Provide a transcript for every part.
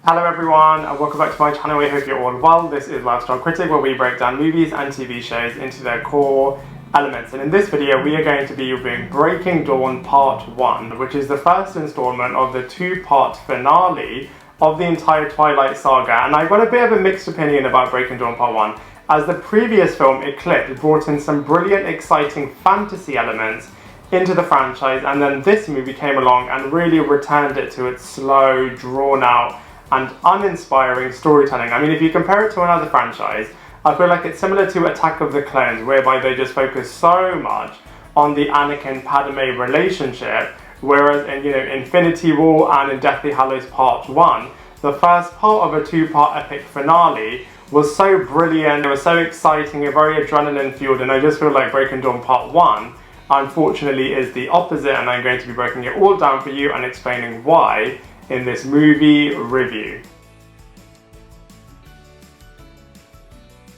Hello everyone and welcome back to my channel. I hope you're all well. This is Lifestyle Critic, where we break down movies and TV shows into their core elements. And in this video we are going to be reviewing Breaking Dawn Part 1, which is the first installment of the two-part finale of the entire Twilight Saga. And I've got a bit of a mixed opinion about Breaking Dawn Part 1, as the previous film, Eclipse, brought in some brilliant, exciting fantasy elements into the franchise, and then this movie came along and really returned it to its slow, drawn-out and uninspiring storytelling. I mean, if you compare it to another franchise, I feel like it's similar to Attack of the Clones, whereby they just focus so much on the Anakin-Padme relationship, whereas in Infinity War and in Deathly Hallows Part 1, the first part of a two-part epic finale was so brilliant, it was so exciting and very adrenaline-fueled, and I just feel like Breaking Dawn Part 1, unfortunately, is the opposite, and I'm going to be breaking it all down for you and explaining why in this movie review.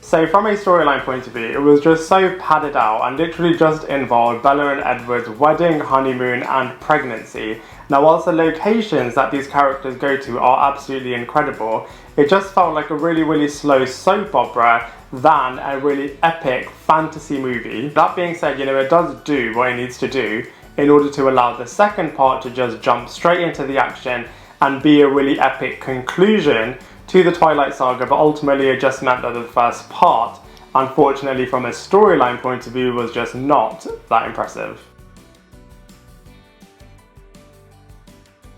So from a storyline point of view, it was just so padded out and literally just involved Bella and Edward's wedding, honeymoon and pregnancy. Now whilst the locations that these characters go to are absolutely incredible, it just felt like a really slow soap opera than a really epic fantasy movie. That being said, it does do what it needs to do in order to allow the second part to just jump straight into the action and be a really epic conclusion to the Twilight Saga, but ultimately it just meant that the first part, unfortunately from a storyline point of view, was just not that impressive.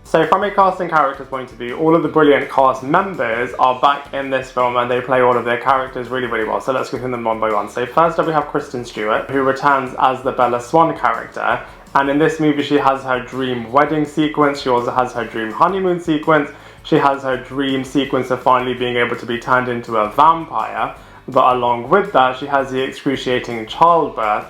So from a cast and characters point of view, all of the brilliant cast members are back in this film and they play all of their characters really well. So let's go through them one by one. So first up we have Kristen Stewart, who returns as the Bella Swan character. And in this movie she has her dream wedding sequence, she also has her dream honeymoon sequence, she has her dream sequence of finally being able to be turned into a vampire, but along with that she has the excruciating childbirth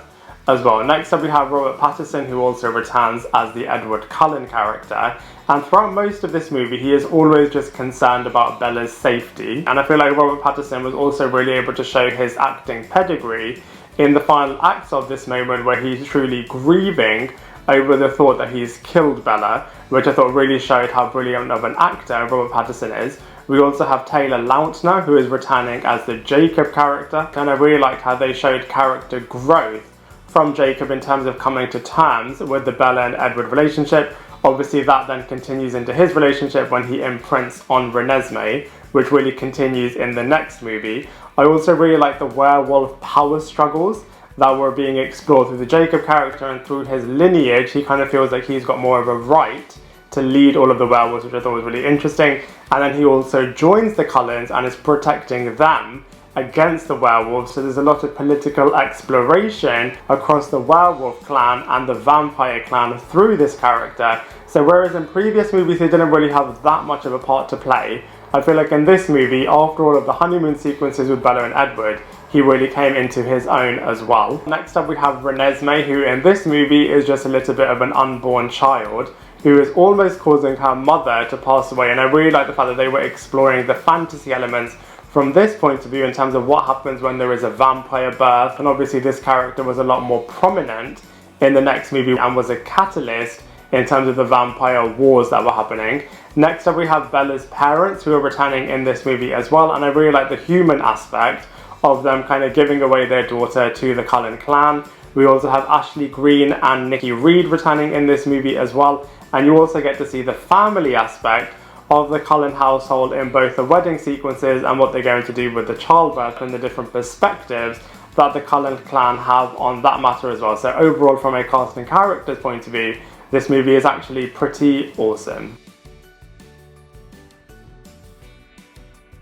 as well. Next up we have Robert Pattinson, who also returns as the Edward Cullen character, and throughout most of this movie he is always just concerned about Bella's safety, and I feel like Robert Pattinson was also really able to show his acting pedigree in the final acts of this moment, where he's truly grieving over the thought that he's killed Bella, which I thought really showed how brilliant of an actor Robert Pattinson is. We also have Taylor Lautner, who is returning as the Jacob character, and I really liked how they showed character growth from Jacob in terms of coming to terms with the Bella and Edward relationship. Obviously that then continues into his relationship when he imprints on Renesmee, which really continues in the next movie. I also really like the werewolf power struggles that were being explored through the Jacob character, and through his lineage he kind of feels like he's got more of a right to lead all of the werewolves, which I thought was really interesting. And then he also joins the Cullens and is protecting them against the werewolves, so there's a lot of political exploration across the werewolf clan and the vampire clan through this character. So whereas in previous movies he didn't really have that much of a part to play, I feel like in this movie, after all of the honeymoon sequences with Bella and Edward, he really came into his own as well. Next up we have Renesmee, who in this movie is just a little bit of an unborn child who is almost causing her mother to pass away, and I really like the fact that they were exploring the fantasy elements from this point of view in terms of what happens when there is a vampire birth. And obviously this character was a lot more prominent in the next movie and was a catalyst in terms of the vampire wars that were happening. Next up we have Bella's parents, who are returning in this movie as well, and I really like the human aspect of them kind of giving away their daughter to the Cullen clan. We also have Ashley Greene and Nikki Reed returning in this movie as well, and you also get to see the family aspect of the Cullen household in both the wedding sequences and what they're going to do with the childbirth and the different perspectives that the Cullen clan have on that matter as well. So overall, from a cast and characters point of view, this movie is actually pretty awesome.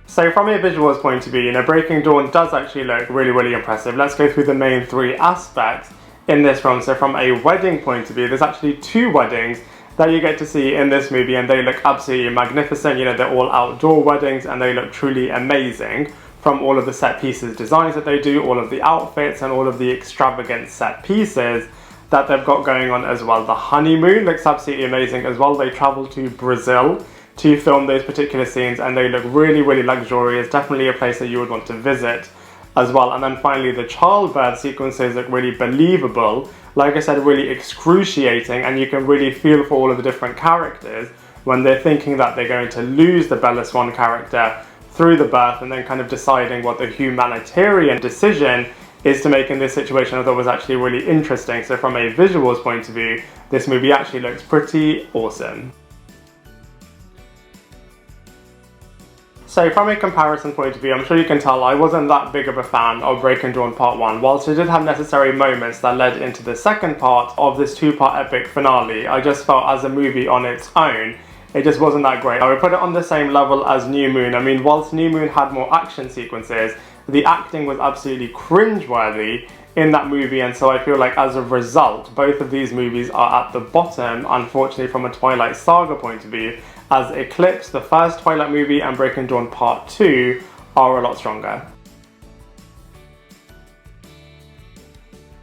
So from a visuals point of view, Breaking Dawn does actually look really impressive. Let's go through the main three aspects in this film. So from a wedding point of view, there's actually two weddings that you get to see in this movie, and they look absolutely magnificent. They're all outdoor weddings and they look truly amazing, from all of the set pieces designs that they do, all of the outfits and all of the extravagant set pieces that they've got going on as well. The honeymoon looks absolutely amazing as well. They travel to Brazil to film those particular scenes and they look really luxurious, definitely a place that you would want to visit as well. And then finally the childbirth sequences look really believable, like I said, really excruciating, and you can really feel for all of the different characters when they're thinking that they're going to lose the Bella Swan character through the birth, and then kind of deciding what the humanitarian decision is to make in this situation, I thought was actually really interesting. So from a visuals point of view, this movie actually looks pretty awesome. So from a comparison point of view, I'm sure you can tell I wasn't that big of a fan of Break and Dawn Part 1. Whilst it did have necessary moments that led into the second part of this two-part epic finale, I just felt as a movie on its own, it just wasn't that great. I would put it on the same level as New Moon. I mean, whilst New Moon had more action sequences, the acting was absolutely cringeworthy in that movie, and so I feel like as a result, both of these movies are at the bottom, unfortunately, from a Twilight Saga point of view, as Eclipse, the first Twilight movie, and Break and Dawn Part 2 are a lot stronger.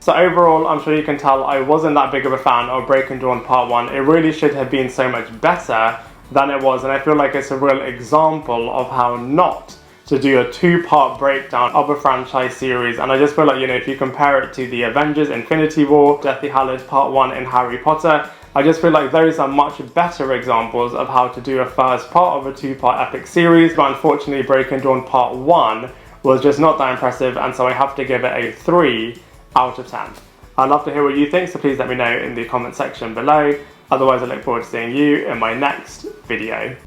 So overall, I'm sure you can tell I wasn't that big of a fan of Break and Dawn Part 1. It really should have been so much better than it was, and I feel like it's a real example of how not to do a two-part breakdown of a franchise series. And I just feel like, you know, if you compare it to the Avengers Infinity War, Deathly Hallows Part 1 in Harry Potter, I just feel like those are much better examples of how to do a first part of a two-part epic series, but unfortunately Break and Dawn Part 1 was just not that impressive, and so I have to give it a 3 out of 10. I'd love to hear what you think, so please let me know in the comment section below. Otherwise, I look forward to seeing you in my next video.